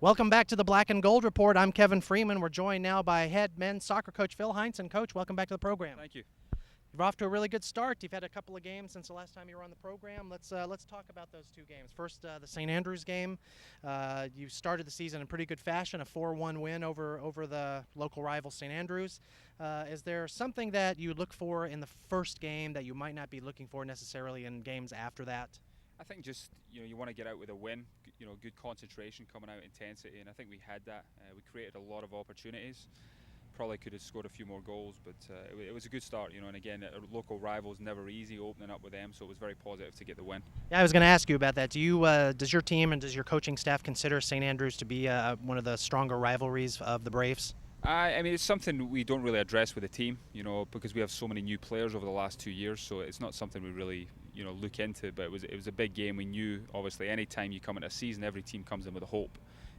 Welcome back to the Black and Gold Report. I'm Kevin Freeman. We're joined now by head men's soccer coach Phil Heinsohn. Coach, welcome back to the program. Thank you. You're off to a really good start. You've had a couple of games since the last time you were on the program. Let's talk about those two games. First, the St. Andrews game. You started the season in pretty good fashion, a 4-1 win over the local rival St. Andrews. Is there something that you look for in the first game that you might not be looking for necessarily in games after that? I think just you want to get out with a win. Good concentration, coming out, intensity, and I think we had that. We created a lot of opportunities. Probably could have scored a few more goals, but it was a good start. And again, our local rivals never easy opening up with them, so it was very positive to get the win. Yeah, I was going to ask you about that. Does your team and does your coaching staff consider St. Andrews to be one of the stronger rivalries of the Braves? I mean, it's something we don't really address with the team, because we have so many new players over the last 2 years. So it's not something we really, look into. But it was a big game. We knew, obviously, any time you come in a season, every team comes in with a hope.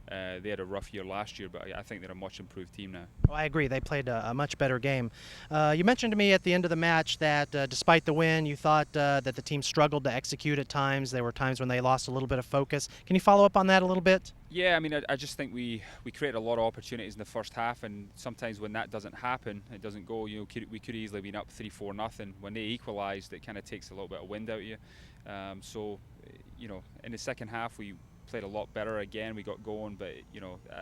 They had a rough year last year, but I think they're a much improved team now. Oh, I agree. They played a much better game. You mentioned to me at the end of the match that despite the win, you thought that the team struggled to execute at times. There were times when they lost a little bit of focus. Can you follow up on that a little bit? Yeah, I mean, I just think we created a lot of opportunities in the first half, and sometimes when that doesn't happen, it doesn't go. We could easily been up 3-4-0. When they equalised, it kind of takes a little bit of wind out of you. In the second half, we played a lot better again. We got going, but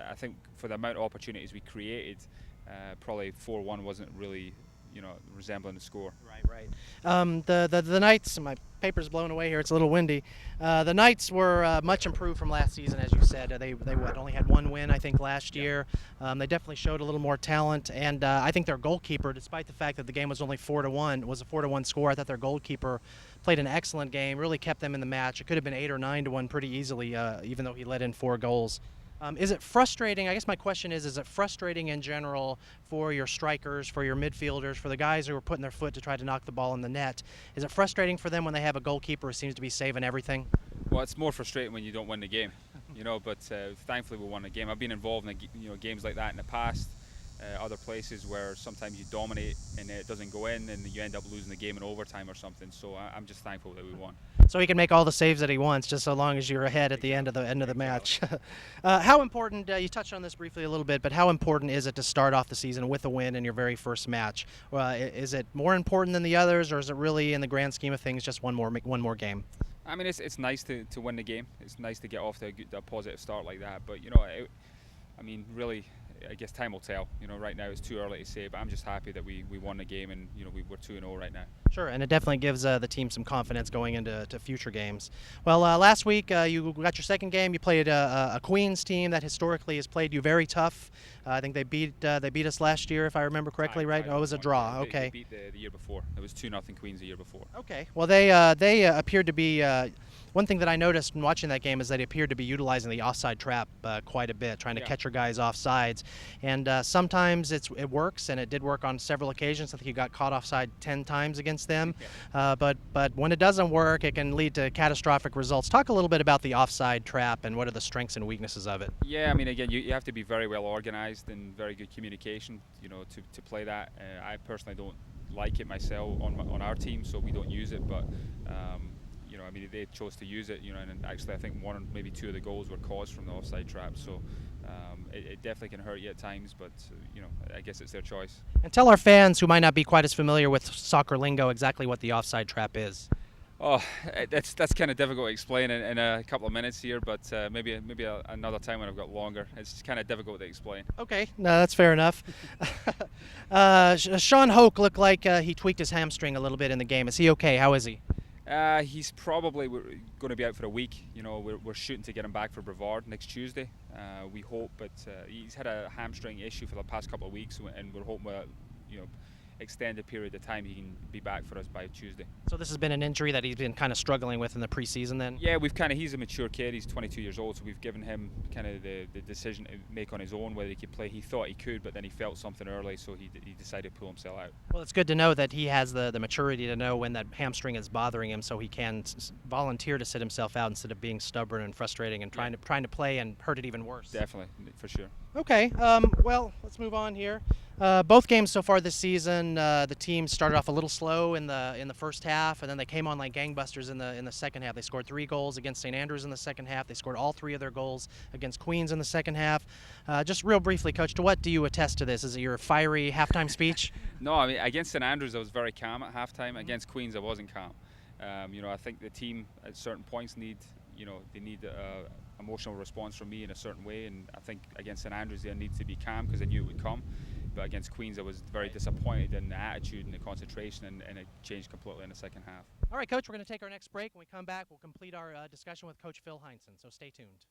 I think for the amount of opportunities we created, probably 4-1 wasn't really resembling the score. Right. The Knights, my paper's blown away here, it's a little windy. The Knights were much improved from last season, as you said. They only had one win, I think, last year. They definitely showed a little more talent, and I think their goalkeeper, despite the fact that the game was only 4-1, was a 4-1 score. I thought their goalkeeper played an excellent game, really kept them in the match. It could have been 8 or 9-1 pretty easily, even though he let in 4 goals. Is it frustrating? I guess my question is it frustrating in general for your strikers, for your midfielders, for the guys who are putting their foot to try to knock the ball in the net? Is it frustrating for them when they have a goalkeeper who seems to be saving everything? Well, it's more frustrating when you don't win the game, but thankfully we won the game. I've been involved in games like that in the past, other places where sometimes you dominate and it doesn't go in and you end up losing the game in overtime or something. So I'm just thankful that we won. So he can make all the saves that he wants, just so long as you're ahead at the end of the match. How important? You touched on this briefly a little bit, but how important is it to start off the season with a win in your very first match? Is it more important than the others, or is it really, in the grand scheme of things, just one more game? I mean, it's nice to win the game. It's nice to get off to a positive start like that. But really, I guess time will tell. Right now it's too early to say, but I'm just happy that we won the game and we're 2-0 right now. Sure, and it definitely gives the team some confidence going into future games. Well, last week you got your second game. You played a Queens team that historically has played you very tough. I think they beat us last year, if I remember correctly, right? Oh, it was a draw. Okay. They beat the year before. It was 2-0 Queens the year before. Okay. Well, they appeared to be. One thing that I noticed in watching that game is that they appeared to be utilizing the offside trap quite a bit, trying to catch your guys off sides. And sometimes it works, and it did work on several occasions. I think you got caught offside 10 times against them. But when it doesn't work, it can lead to catastrophic results. Talk a little bit about the offside trap and what are the strengths and weaknesses of it. Yeah, I mean, again, you have to be very well organized and very good communication, to play that. I personally don't like it myself on our team, so we don't use it. But they chose to use it, and actually I think 1 or maybe 2 of the goals were caused from the offside trap. So it definitely can hurt you at times, but I guess it's their choice. And tell our fans who might not be quite as familiar with soccer lingo exactly what the offside trap is. Oh, that's kind of difficult to explain in a couple of minutes here, but maybe another time when I've got longer. It's kind of difficult to explain. Okay, no, that's fair enough. Sean Hoke looked like he tweaked his hamstring a little bit in the game. Is he okay? How is he? He's probably going to be out for a week. We're shooting to get him back for Brevard next Tuesday. We hope, but he's had a hamstring issue for the past couple of weeks, and we're hoping extended period of time he can be back for us by Tuesday. So this has been an injury that he's been kind of struggling with in the preseason then? Yeah, he's a mature kid, he's 22 years old, so we've given him kind of the decision to make on his own whether he could play. He thought he could, but then he felt something early, so he decided to pull himself out. Well, it's good to know that he has the maturity to know when that hamstring is bothering him, so he can volunteer to sit himself out instead of being stubborn and frustrating and trying to play and hurt it even worse. Definitely, for sure. Okay. Well, let's move on here. Both games so far this season, the team started off a little slow in the first half, and then they came on like gangbusters in the second half. They scored 3 goals against St. Andrews in the second half. They scored all 3 of their goals against Queens in the second half. Just real briefly, Coach, to what do you attest to this? Is it your fiery halftime speech? No, I mean against St Andrews I was very calm at halftime. Against Queens I wasn't calm. I think the team at certain points they need emotional response from me in a certain way, and I think against St Andrews they need to be calm because I knew it would come. But against Queens I was very disappointed in the attitude and the concentration, and it changed completely in the second half. All right, Coach, we're going to take our next break. When we come back, we'll complete our discussion with Coach Phil Heinsohn, so stay tuned.